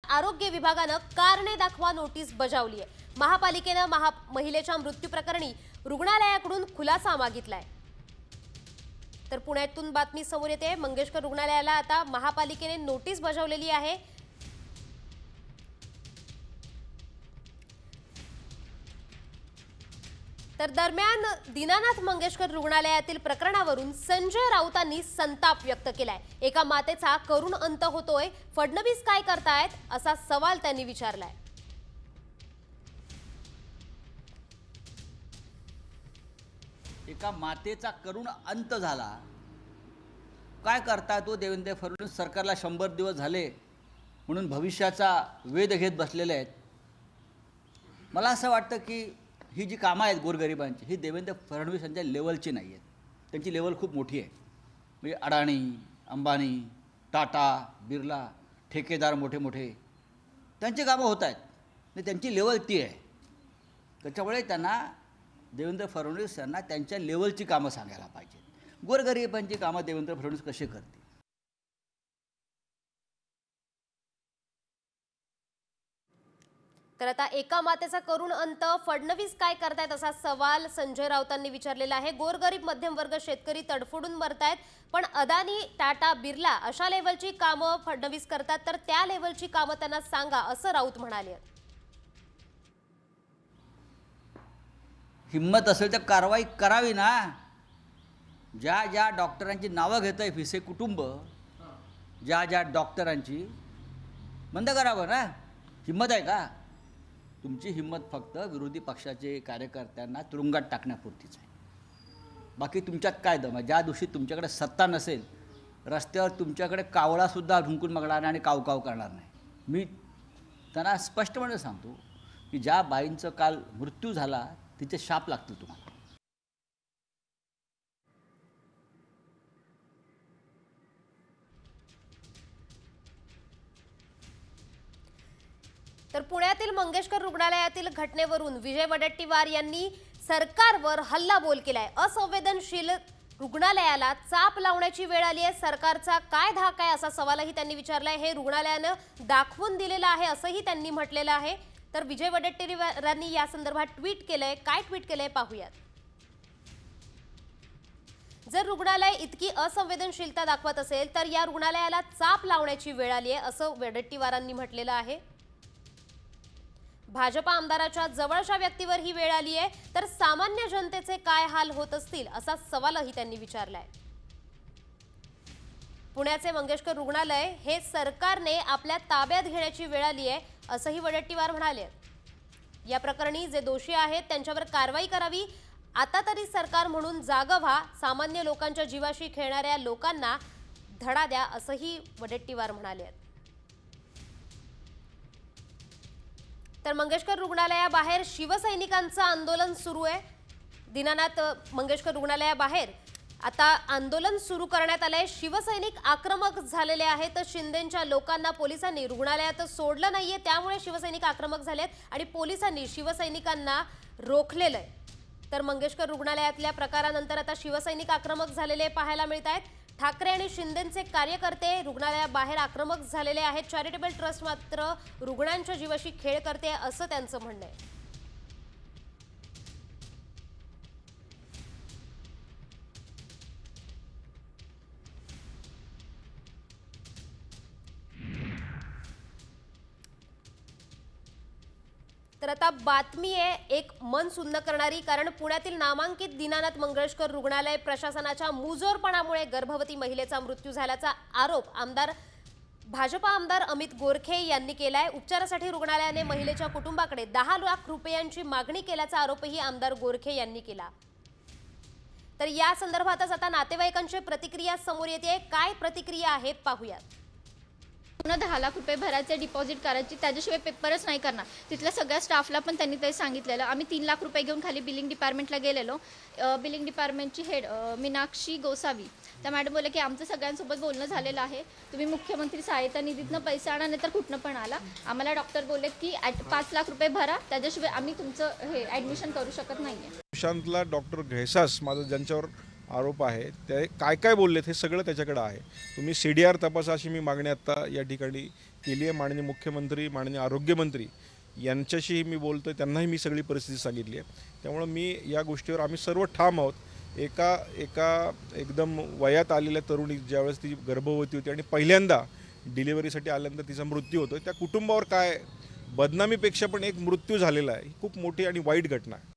आरोग्य विभागानं कारणे दाखवा नोटीस बजावली आहे। महापालिकेनं महिलेच्या मृत्यू प्रकरणी रुग्णालयाकडून खुलासा मागितलाय। तर पुण्यातून बातमी समोर येते, मंगेशकर रुग्णालयाला आता महापालिकेने नोटीस बजावलेली आहे। तर दरम्यान दीनानाथ मंगेशकर रुग्णालयातील प्रकरणावरून संजय राऊतांनी संताप व्यक्त केलाय। एका मातेचा करुण अंत होतोय, फडणवीस काय करतायत असा सवाल त्यांनी विचारलाय। एका मातेचा करुण अंत झाला, काय करता तो देवेंद्र फडणवीस सरकारला 100 दिवस झाले म्हणून भविष्याचा वेध घेत बसलेले आहेत। मला असं वाटतं की ही जी कामं आहेत गोरगरिबांची, ही देवेंद्र फडणवीस यांच्या लेवलची नाही आहेत। त्यांची लेवल खूप मोठी आहे। म्हणजे अडाणी, अंबानी, टाटा, बिर्ला, ठेकेदार मोठे मोठे त्यांची कामं होत आहेत आणि त्यांची लेवल ती आहे। त्याच्यामुळे त्यांना देवेंद्र फडणवीस यांना त्यांच्या लेवलची कामं सांगायला पाहिजेत। गोरगरिबांची कामं देवेंद्र फडणवीस कसे करतील? तर आता एका मातेचा करुण अंत, फडणवीस काय करतायत असा सवाल संजय राऊतांनी विचारलेला आहे। गोरगरीब मध्यमवर्ग शेतकरी तडफडून मरतायत, पण अदानी, टाटा, बिर्ला अशा लेवलची कामं फडणवीस करतात, तर त्या लेवलची कामं त्यांना सांगा असं राऊत म्हणाले। हिम्मत असेल तर कारवाई करावी ना। ज्या ज्या डॉक्टरांची नावं घेत आहे फिसे कुटुंब, ज्या ज्या डॉक्टरांची, बंद करावं ना। हिम्मत आहे का? तुमची हिम्मत फक्त विरोधी पक्षाचे कार्यकर्त्यांना तुरुंगात टाकण्यापुरतीच आहे। बाकी तुमच्यात काय दम आहे? ज्या दिवशी तुमच्याकडे सत्ता नसेल, रस्त्यावर तुमच्याकडे कावळासुद्धा ढुंकून बघणार नाही आणि कावकाव करणार नाही। मी त्यांना स्पष्टपणे सांगतो की ज्या बाईंचं काल मृत्यू झाला तिचे शाप लागतील तुम्हाला। तर पुण्यातील मंगेशकर रुग्णालयातील घटनेवरून विजय वडेट्टीवार यांनी सरकारवर हल्लाबोल केलाय। असंवेदनशील रुग्णालयाला चाप लावण्याची वेळ आली आहे, सरकारचा काय धाक आहे असा सवालही त्यांनी विचारलाय। हे रुग्णालयानं दाखवून दिलेलं आहे असंही त्यांनी म्हटलेलं आहे। तर विजय वडेट्टीवारांनी या संदर्भात ट्विट केलंय। काय ट्विट केलंय पाहूयात। जर रुग्णालय इतकी असंवेदनशीलता दाखवत असेल तर या रुग्णालयाला चाप लावण्याची वेळ आली आहे असं वडेट्टीवारांनी म्हटलेलं आहे। भाजपा आमदाराच्या जवळच्या व्यक्तीवर ही वेळ आली आहे, तर सामान्य जनतेचे काय हाल होत असतील असा सवालही त्यांनी विचारलाय। पुण्याचे मंगेशकर रुग्णालय हे सरकारने आपल्या ताब्यात घेण्याची वेळ आली आहे असंही वडेट्टीवार म्हणाले। या प्रकरणी जे दोषी आहेत त्यांच्यावर कारवाई करावी, आता तरी सरकार म्हणून जागं व्हा, सामान्य लोकांच्या जीवाशी खेळणाऱ्या लोकांना धडा द्या असंही वडेट्टीवार म्हणाले। तर मंगेशकर रुग्णालयाबाहेर शिवसैनिकांचं आंदोलन सुरू आहे। दीनानाथ मंगेशकर रुग्णालयाबाहेर आता आंदोलन सुरू करण्यात आलंय। शिवसैनिक आक्रमक झालेले आहेत। शिंदेंच्या लोकांना पोलिसांनी रुग्णालयात सोडलं नाहीये, त्यामुळे शिवसैनिक आक्रमक झालेत आणि पोलिसांनी शिवसैनिकांना रोखलेलं आहे। तर मंगेशकर रुग्णालयातल्या प्रकारानंतर आता शिवसैनिक आक्रमक झालेले पाहायला मिळत आहेत। ठाकरे आणि शिंदेंचे कार्यकर्ते रुग्णालयाबाहेर आक्रमक झालेले आहेत। चॅरिटेबल ट्रस्ट मात्र रुग्णांच्या जीवाशी खेळ करते असं त्यांचं म्हणणं आहे। तर आता बातमी आहे एक मन सुन्न करणारी, कारण पुण्यातील नामांकित दीनानाथ मंगेशकर रुग्णालय प्रशासनाच्या मुजोरपणामुळे गर्भवती महिलेचा मृत्यू झाल्याचा आरोप भाजपा आमदार अमित गोरखे यांनी केलाय। उपचारासाठी रुग्णालयाने महिलेच्या कुटुंबाकडे 10 लाख रुपयांची मागणी केल्याचा आरोपही आमदार गोरखे यांनी केला। तर या संदर्भातच आता नातेवाईकांची प्रतिक्रिया समोर येते। काय प्रतिक्रिया आहेत पाहूयात। 10 लाख रुपये भरायचे, डिपॉझिट करायची, त्याच्याशिवाय पेपरच नाही करणार। तिथल्या सगळ्या स्टाफला पण त्यांनी ते सांगितलेलं। आम्ही 3 लाख रुपये घेऊन खाली बिलिंग डिपार्टमेंटला गेलेलो। बिलिंग डिपार्टमेंटची हेड मीनाक्षी गोसावी त्या मॅडम बोलले की आमचं सगळ्यांसोबत बोलणं झालेलं आहे, तुम्ही मुख्यमंत्री सहायता निधीतनं पैसे आणा नाही तर कुठनं पण आला। आम्हाला डॉक्टर बोलले की 5 लाख रुपये भरा, त्याच्याशिवाय आम्ही तुमचं हे ॲडमिशन करू शकत नाहीये। सुशांतला डॉक्टर घैसास माझं ज्यांच्यावर आरोप आहे ते काय काय बोललेत हे सगळं त्याच्याकडे आहे. तुम्ही CDR तपासा अशी मी मागणी आत्ता या ठिकाणी केली आहे. माननीय मुख्यमंत्री, माननीय आरोग्यमंत्री यांच्याशीही मी बोलतो, त्यांनाही मी सगळी परिस्थिती सांगितली आहे. त्यामुळं मी या गोष्टीवर आम्ही सर्व ठाम आहोत. एका एकदम वयात आलेल्या तरुणी ज्यावेळेस ती गर्भवती होती आणि पहिल्यांदा डिलिव्हरीसाठी आल्यानंतर तिचा मृत्यू होतो, त्या कुटुंबावर काय बदनामीपेक्षा पण एक मृत्यू झालेला आहे, ही खूप मोठी आणि वाईट घटना आहे.